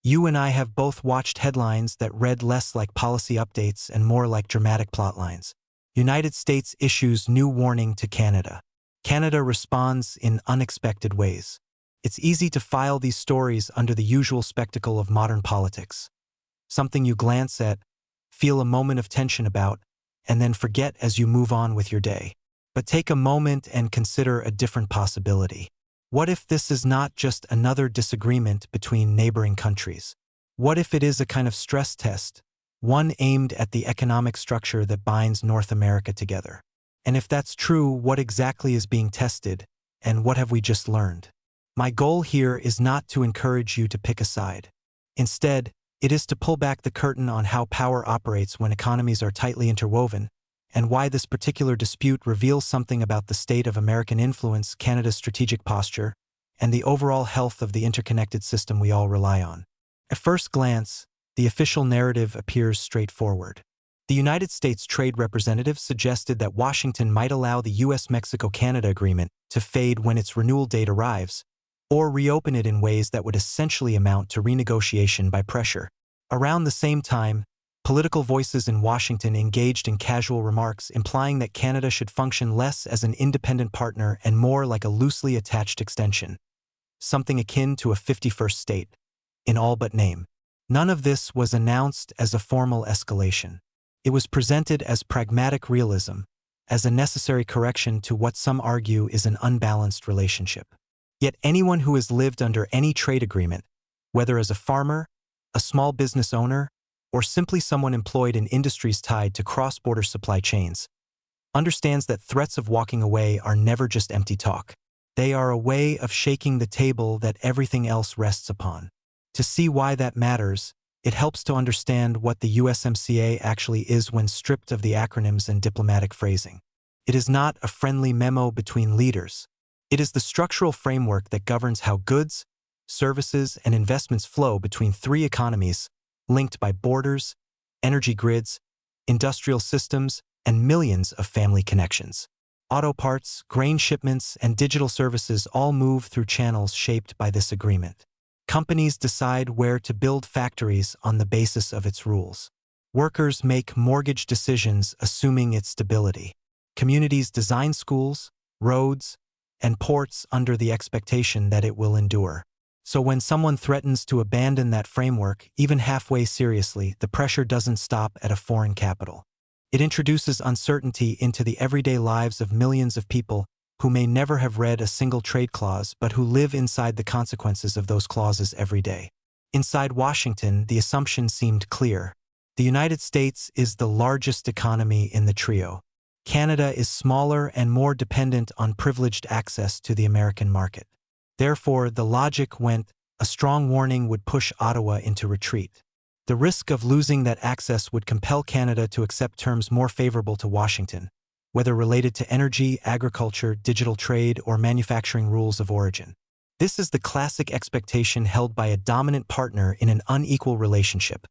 You and I have both watched headlines that read less like policy updates and more like dramatic plotlines. United States issues new warning to Canada. Canada responds in unexpected ways. It's easy to file these stories under the usual spectacle of modern politics. Something you glance at, feel a moment of tension about, and then forget as you move on with your day. But take a moment and consider a different possibility. What if this is not just another disagreement between neighboring countries? What if it is a kind of stress test, one aimed at the economic structure that binds North America together? And if that's true, what exactly is being tested, and what have we just learned? My goal here is not to encourage you to pick a side. Instead, it is to pull back the curtain on how power operates when economies are tightly interwoven, and why this particular dispute reveals something about the state of American influence, Canada's strategic posture, and the overall health of the interconnected system we all rely on. At first glance, the official narrative appears straightforward. The United States Trade Representative suggested that Washington might allow the US-Mexico-Canada agreement to fade when its renewal date arrives, or reopen it in ways that would essentially amount to renegotiation by pressure. Around the same time, political voices in Washington engaged in casual remarks implying that Canada should function less as an independent partner and more like a loosely attached extension, something akin to a 51st state, in all but name. None of this was announced as a formal escalation. It was presented as pragmatic realism, as a necessary correction to what some argue is an unbalanced relationship. Yet anyone who has lived under any trade agreement, whether as a farmer, a small business owner, or simply someone employed in industries tied to cross-border supply chains, understands that threats of walking away are never just empty talk. They are a way of shaking the table that everything else rests upon. To see why that matters, it helps to understand what the USMCA actually is when stripped of the acronyms and diplomatic phrasing. It is not a friendly memo between leaders. It is the structural framework that governs how goods, services, and investments flow between three economies linked by borders, energy grids, industrial systems, and millions of family connections. Auto parts, grain shipments, and digital services all move through channels shaped by this agreement. Companies decide where to build factories on the basis of its rules. Workers make mortgage decisions assuming its stability. Communities design schools, roads, and ports under the expectation that it will endure. So when someone threatens to abandon that framework, even halfway seriously, the pressure doesn't stop at a foreign capital. It introduces uncertainty into the everyday lives of millions of people who may never have read a single trade clause but who live inside the consequences of those clauses every day. Inside Washington, the assumption seemed clear. The United States is the largest economy in the trio. Canada is smaller and more dependent on privileged access to the American market. Therefore, the logic went, a strong warning would push Ottawa into retreat. The risk of losing that access would compel Canada to accept terms more favorable to Washington, whether related to energy, agriculture, digital trade, or manufacturing rules of origin. This is the classic expectation held by a dominant partner in an unequal relationship.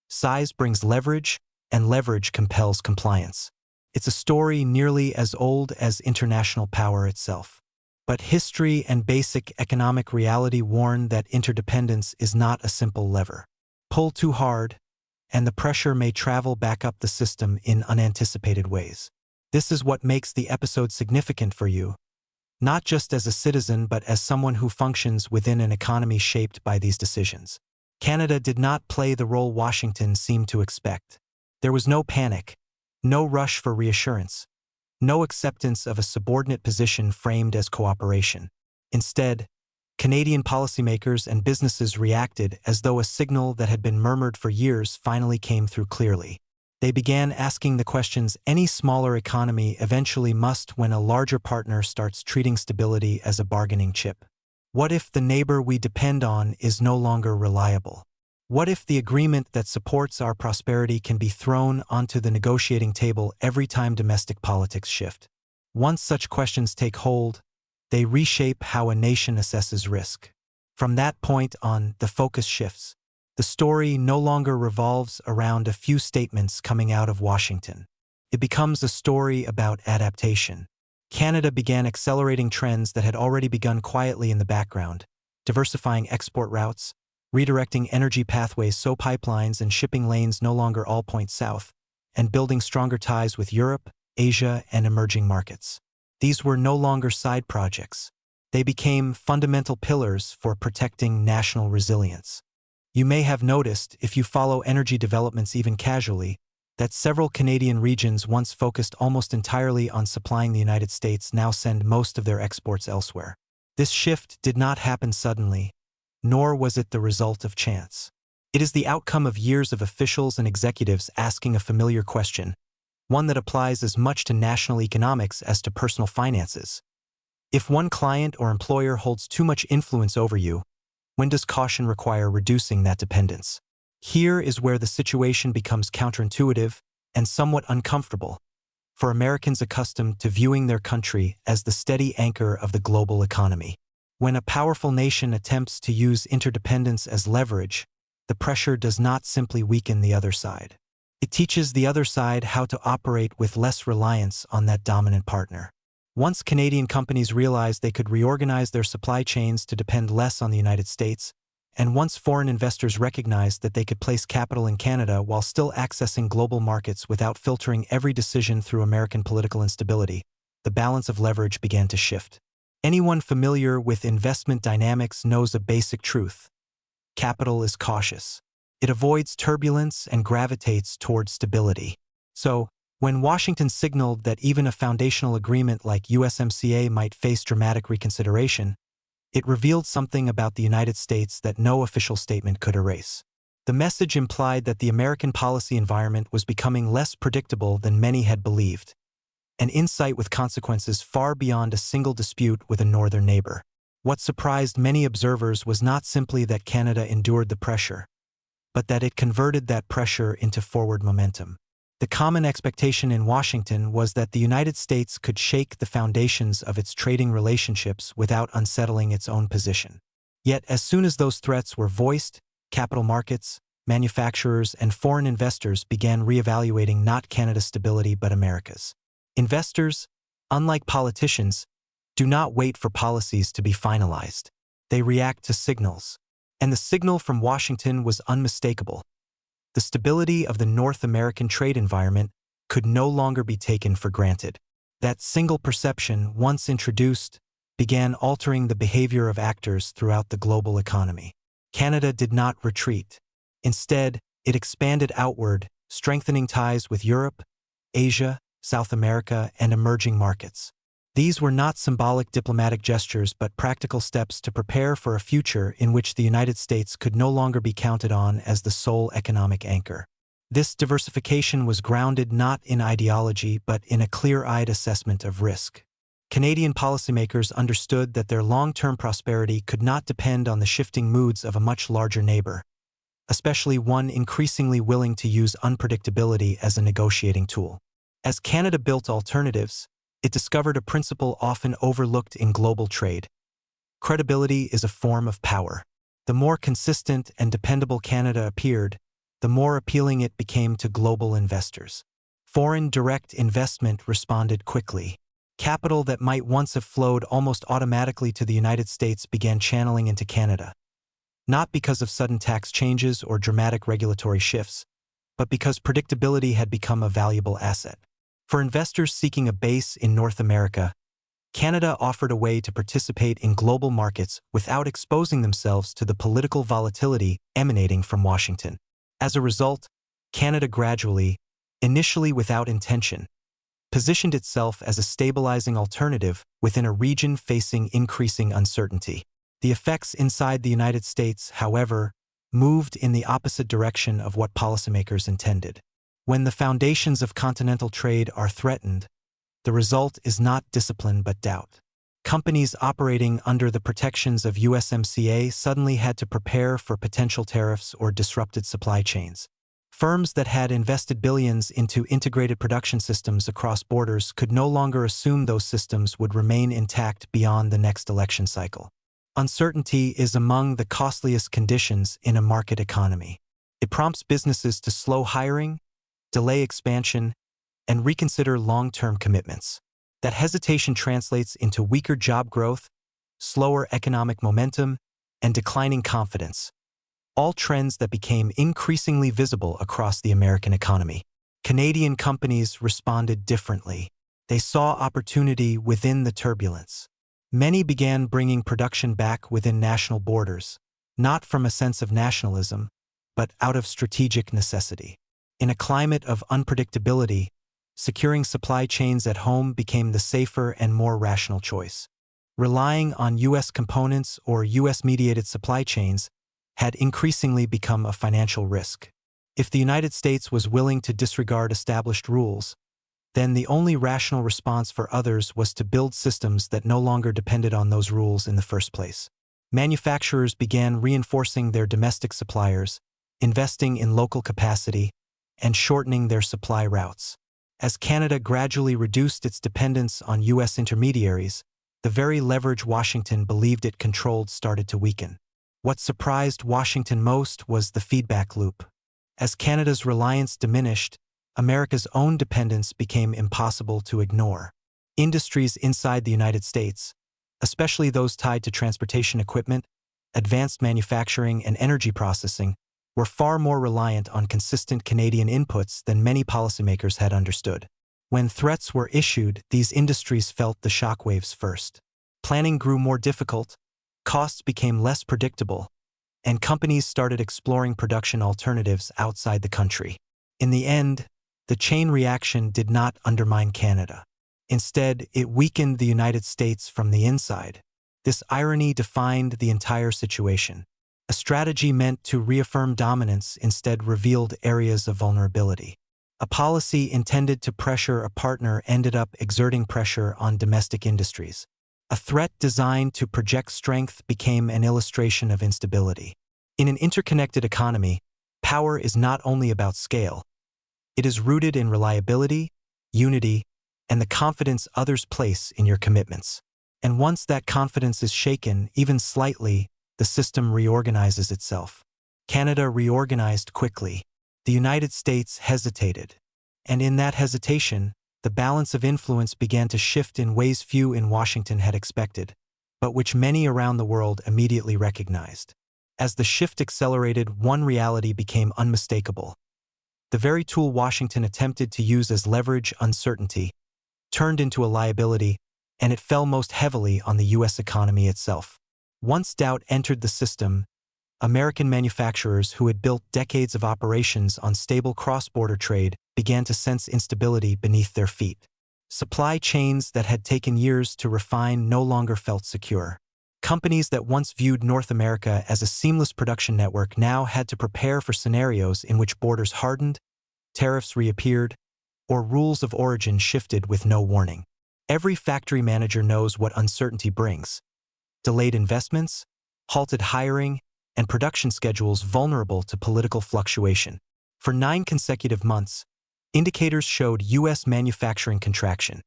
Size brings leverage, and leverage compels compliance. It's a story nearly as old as international power itself. But history and basic economic reality warn that interdependence is not a simple lever. Pull too hard, and the pressure may travel back up the system in unanticipated ways. This is what makes the episode significant for you, not just as a citizen but as someone who functions within an economy shaped by these decisions. Canada did not play the role Washington seemed to expect. There was no panic, no rush for reassurance, no acceptance of a subordinate position framed as cooperation. Instead, Canadian policymakers and businesses reacted as though a signal that had been murmured for years finally came through clearly. They began asking the questions any smaller economy eventually must when a larger partner starts treating stability as a bargaining chip. What if the neighbor we depend on is no longer reliable? What if the agreement that supports our prosperity can be thrown onto the negotiating table every time domestic politics shift? Once such questions take hold, they reshape how a nation assesses risk. From that point on, the focus shifts. The story no longer revolves around a few statements coming out of Washington. It becomes a story about adaptation. Canada began accelerating trends that had already begun quietly in the background, diversifying export routes, redirecting energy pathways so pipelines and shipping lanes no longer all point south, and building stronger ties with Europe, Asia, and emerging markets. These were no longer side projects. They became fundamental pillars for protecting national resilience. You may have noticed, if you follow energy developments even casually, that several Canadian regions once focused almost entirely on supplying the United States now send most of their exports elsewhere. This shift did not happen suddenly, nor was it the result of chance. It is the outcome of years of officials and executives asking a familiar question, one that applies as much to national economics as to personal finances. If one client or employer holds too much influence over you, when does caution require reducing that dependence? Here is where the situation becomes counterintuitive and somewhat uncomfortable for Americans accustomed to viewing their country as the steady anchor of the global economy. When a powerful nation attempts to use interdependence as leverage, the pressure does not simply weaken the other side. It teaches the other side how to operate with less reliance on that dominant partner. Once Canadian companies realized they could reorganize their supply chains to depend less on the United States, and once foreign investors recognized that they could place capital in Canada while still accessing global markets without filtering every decision through American political instability, the balance of leverage began to shift. Anyone familiar with investment dynamics knows a basic truth. Capital is cautious. It avoids turbulence and gravitates towards stability. So, when Washington signaled that even a foundational agreement like USMCA might face dramatic reconsideration, it revealed something about the United States that no official statement could erase. The message implied that the American policy environment was becoming less predictable than many had believed, an insight with consequences far beyond a single dispute with a northern neighbor. What surprised many observers was not simply that Canada endured the pressure, but that it converted that pressure into forward momentum. The common expectation in Washington was that the United States could shake the foundations of its trading relationships without unsettling its own position. Yet, as soon as those threats were voiced, capital markets, manufacturers, and foreign investors began reevaluating not Canada's stability but America's. Investors, unlike politicians, do not wait for policies to be finalized. They react to signals. And the signal from Washington was unmistakable. The stability of the North American trade environment could no longer be taken for granted. That single perception, once introduced, began altering the behavior of actors throughout the global economy. Canada did not retreat. Instead, it expanded outward, strengthening ties with Europe, Asia, South America, and emerging markets. These were not symbolic diplomatic gestures but practical steps to prepare for a future in which the United States could no longer be counted on as the sole economic anchor. This diversification was grounded not in ideology but in a clear-eyed assessment of risk. Canadian policymakers understood that their long-term prosperity could not depend on the shifting moods of a much larger neighbor, especially one increasingly willing to use unpredictability as a negotiating tool. As Canada built alternatives, it discovered a principle often overlooked in global trade. Credibility is a form of power. The more consistent and dependable Canada appeared, the more appealing it became to global investors. Foreign direct investment responded quickly. Capital that might once have flowed almost automatically to the United States began channeling into Canada, not because of sudden tax changes or dramatic regulatory shifts, but because predictability had become a valuable asset. For investors seeking a base in North America, Canada offered a way to participate in global markets without exposing themselves to the political volatility emanating from Washington. As a result, Canada gradually, initially without intention, positioned itself as a stabilizing alternative within a region facing increasing uncertainty. The effects inside the United States, however, moved in the opposite direction of what policymakers intended. When the foundations of continental trade are threatened, the result is not discipline but doubt. Companies operating under the protections of USMCA suddenly had to prepare for potential tariffs or disrupted supply chains. Firms that had invested billions into integrated production systems across borders could no longer assume those systems would remain intact beyond the next election cycle. Uncertainty is among the costliest conditions in a market economy. It prompts businesses to slow hiring, delay expansion, and reconsider long-term commitments. That hesitation translates into weaker job growth, slower economic momentum, and declining confidence, all trends that became increasingly visible across the American economy. Canadian companies responded differently. They saw opportunity within the turbulence. Many began bringing production back within national borders, not from a sense of nationalism, but out of strategic necessity. In a climate of unpredictability, securing supply chains at home became the safer and more rational choice. Relying on U.S. components or U.S.-mediated supply chains had increasingly become a financial risk. If the United States was willing to disregard established rules, then the only rational response for others was to build systems that no longer depended on those rules in the first place. Manufacturers began reinforcing their domestic suppliers, investing in local capacity, and shortening their supply routes. As Canada gradually reduced its dependence on U.S. intermediaries, the very leverage Washington believed it controlled started to weaken. What surprised Washington most was the feedback loop. As Canada's reliance diminished, America's own dependence became impossible to ignore. Industries inside the United States, especially those tied to transportation equipment, advanced manufacturing, and energy processing, were far more reliant on consistent Canadian inputs than many policymakers had understood. When threats were issued, these industries felt the shockwaves first. Planning grew more difficult, costs became less predictable, and companies started exploring production alternatives outside the country. In the end, the chain reaction did not undermine Canada. Instead, it weakened the United States from the inside. This irony defined the entire situation. A strategy meant to reaffirm dominance instead revealed areas of vulnerability. A policy intended to pressure a partner ended up exerting pressure on domestic industries. A threat designed to project strength became an illustration of instability. In an interconnected economy, power is not only about scale. It is rooted in reliability, unity, and the confidence others place in your commitments. And once that confidence is shaken, even slightly, the system reorganizes itself. Canada reorganized quickly. The United States hesitated. And in that hesitation, the balance of influence began to shift in ways few in Washington had expected, but which many around the world immediately recognized. As the shift accelerated, one reality became unmistakable. The very tool Washington attempted to use as leverage, uncertainty, turned into a liability, and it fell most heavily on the U.S. economy itself. Once doubt entered the system, American manufacturers who had built decades of operations on stable cross-border trade began to sense instability beneath their feet. Supply chains that had taken years to refine no longer felt secure. Companies that once viewed North America as a seamless production network now had to prepare for scenarios in which borders hardened, tariffs reappeared, or rules of origin shifted with no warning. Every factory manager knows what uncertainty brings: delayed investments, halted hiring, and production schedules vulnerable to political fluctuation. For 9 consecutive months, indicators showed U.S. manufacturing contraction,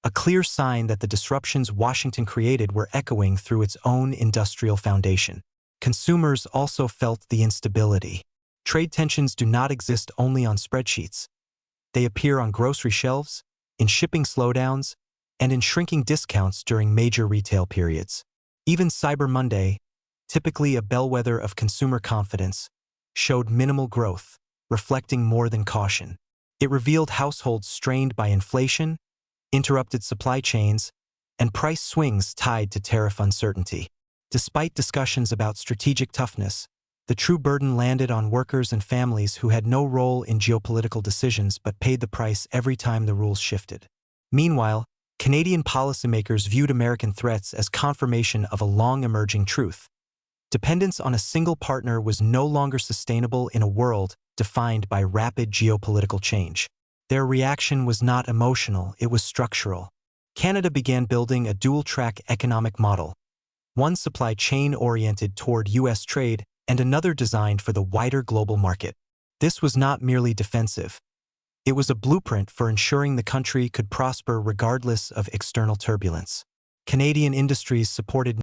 a clear sign that the disruptions Washington created were echoing through its own industrial foundation. Consumers also felt the instability. Trade tensions do not exist only on spreadsheets. They appear on grocery shelves, in shipping slowdowns, and in shrinking discounts during major retail periods. Even Cyber Monday, typically a bellwether of consumer confidence, showed minimal growth, reflecting more than caution. It revealed households strained by inflation, interrupted supply chains, and price swings tied to tariff uncertainty. Despite discussions about strategic toughness, the true burden landed on workers and families who had no role in geopolitical decisions but paid the price every time the rules shifted. Meanwhile, Canadian policymakers viewed American threats as confirmation of a long-emerging truth. Dependence on a single partner was no longer sustainable in a world defined by rapid geopolitical change. Their reaction was not emotional, it was structural. Canada began building a dual-track economic model, one supply chain-oriented toward U.S. trade and another designed for the wider global market. This was not merely defensive. It was a blueprint for ensuring the country could prosper regardless of external turbulence. Canadian industries supported